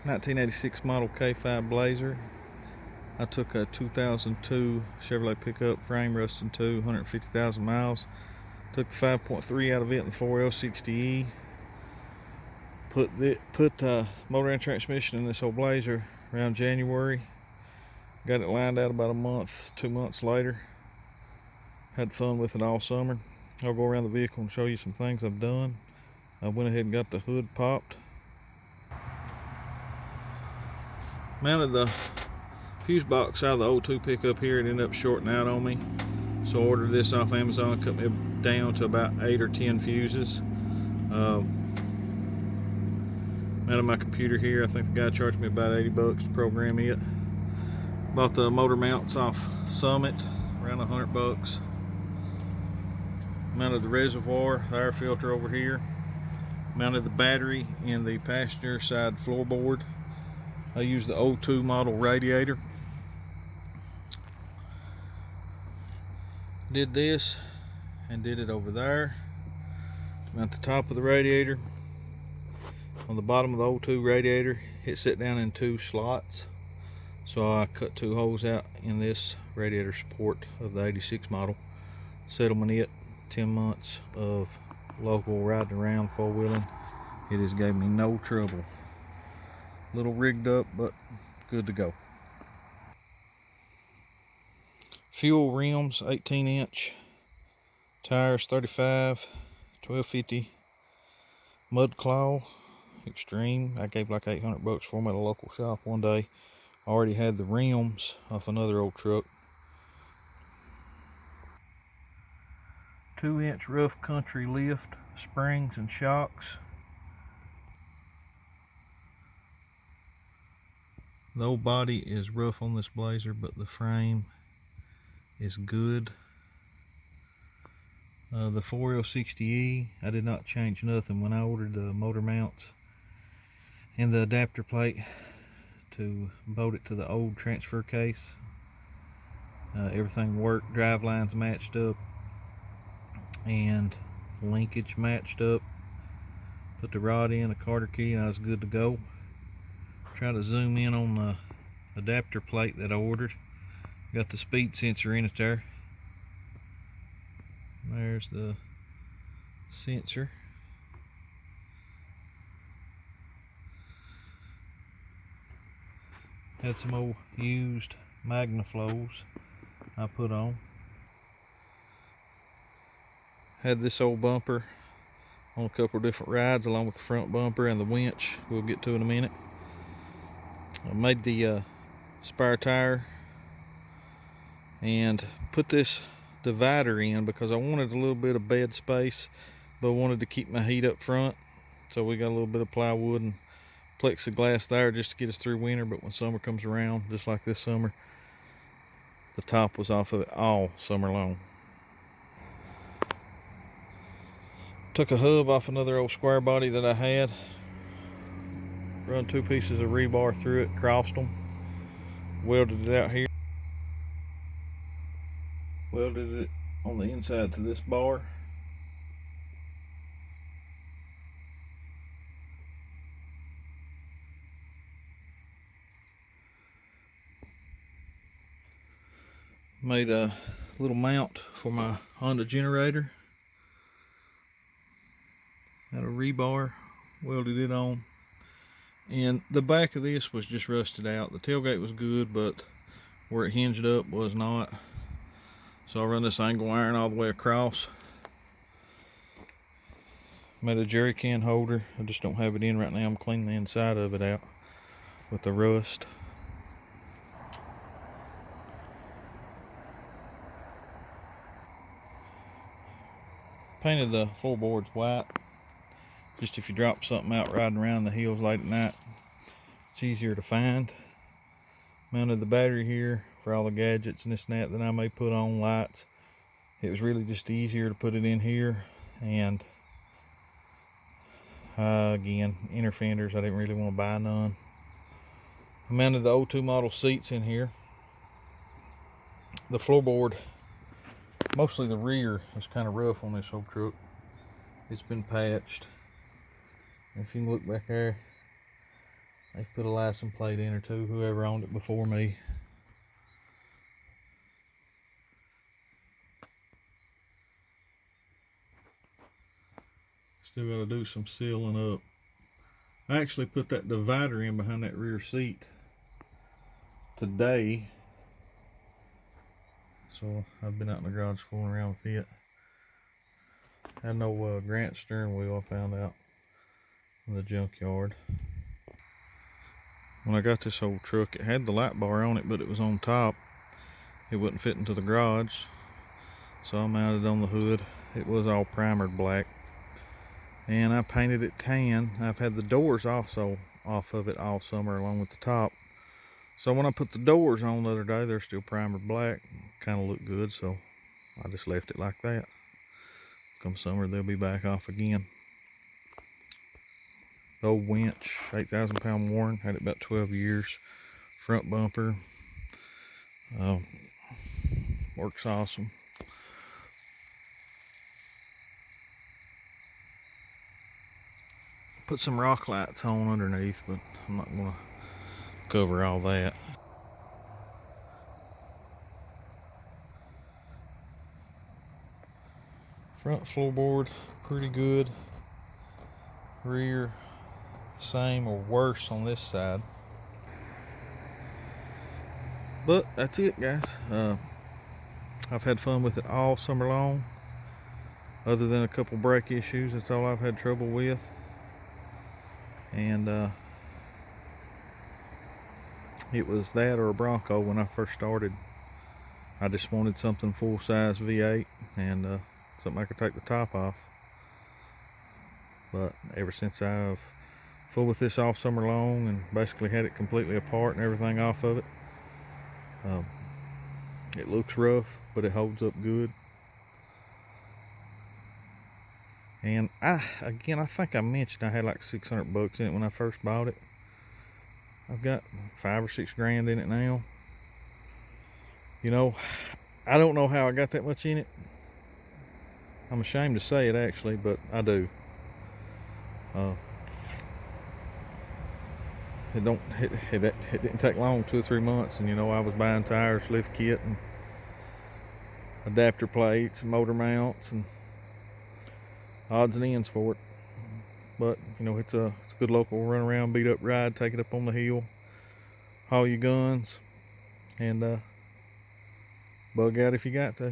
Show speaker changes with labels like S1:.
S1: 1986 model K5 Blazer. I took a 2002 Chevrolet pickup, frame rust in two, 150,000 miles. Took the 5.3 out of it in the 4L60E. Put motor and transmission in this old Blazer around January. Got it lined out about a month, 2 months later. Had fun with it all summer. I'll go around the vehicle and show you some things I've done. I went ahead and got the hood popped. Mounted the fuse box out of the 02 pickup here. It ended up shorting out on me, so I ordered this off Amazon. Cut me down to about 8 or 10 fuses. Mounted my computer here. I think the guy charged me about 80 bucks to program it. Bought the motor mounts off Summit, around 100 bucks. Mounted the reservoir, the air filter over here. Mounted the battery in the passenger side floorboard. I used the 02 model radiator. Did this and did it over there. Mount the top of the radiator. On the bottom of the 02 radiator, it set down in 2 slots. So I cut 2 holes out in this radiator support of the 86 model. Settlement it, 10 months of local riding around 4-wheeling. It has gave me no trouble. Little rigged up, but good to go. Fuel rims, 18-inch. Tires, 35, 1250. Mud Claw, Extreme. I gave like 800 bucks for them at a local shop one day. I already had the rims off another old truck. 2-inch rough country lift, springs and shocks. The old body is rough on this Blazer, but the frame is good. The 4L60E, I did not change nothing when I ordered the motor mounts and the adapter plate to bolt it to the old transfer case. Everything worked, drive lines matched up and linkage matched up. Put the rod in, the Carter key, and I was good to go. Try to zoom in on the adapter plate that I ordered. Got the speed sensor in it there. There's the sensor. Had some old used Magnaflows I put on. Had this old bumper on a couple of different rides along with the front bumper and the winch we'll get to in a minute. I made the spare tire and put this divider in because I wanted a little bit of bed space, but wanted to keep my heat up front. So we got a little bit of plywood and plexiglass there just to get us through winter, but when summer comes around, just like this summer, the top was off of it all summer long. Took a hub off another old square body that I had, run 2 pieces of rebar through it, crossed them, welded it out here, welded it on the inside to this bar. Made a little mount for my Honda generator. Had a rebar, welded it on. And the back of this was just rusted out. The tailgate was good, but where it hinged up was not. So I run this angle iron all the way across. Made a jerry can holder. I just don't have it in right now. I'm cleaning the inside of it out with the rust. Painted the floorboards white. Just if you drop something out riding around the hills late at night, it's easier to find. Mounted the battery here for all the gadgets and this and that I may put on, lights. It was really just easier to put it in here. And again, inner fenders, I didn't really want to buy none. I mounted the 02 model seats in here. The floorboard, mostly the rear, is kind of rough on this old truck. It's been patched. If you can look back there, They've put a license plate in or two, whoever owned it before me. Still got to do some sealing up. I actually put that divider in behind that rear seat today. So I've been out in the garage fooling around with it. Had no Grant steering wheel, I found out in the junkyard. When I got this old truck, it had the light bar on it, but it was on top. It wouldn't fit into the garage. So I mounted it on the hood. It was all primered black. And I painted it tan. I've had the doors also off of it all summer along with the top. So when I put the doors on the other day, they're still primered black. Kind of look good, so I just left it like that. Come summer, they'll be back off again. The old winch, 8,000 pound Warren, had it about 12 years. Front bumper. Works awesome. Put some rock lights on underneath, but I'm not going to cover all that. Front floorboard, pretty good. Rear, same or worse on this side. But that's it, guys. I've had fun with it all summer long. Other than a couple brake issues, that's all I've had trouble with. And it was that or a Bronco when I first started. I just wanted something full-size V8 and something I could take the top off. But ever since I've fooled with this all summer long and basically had it completely apart and everything off of it, it looks rough, but it holds up good. And I think I mentioned I had like 600 bucks in it when I first bought it. I've got 5 or 6 grand in it now. You know, I don't know how I got that much in it. I'm ashamed to say it actually, but I do. It didn't take long, 2 or 3 months, and you know, I was buying tires, lift kit, and adapter plates, and motor mounts, and odds and ends for it. But you know, it's a good local run around, beat up ride, take it up on the hill, haul your guns, and bug out if you got to.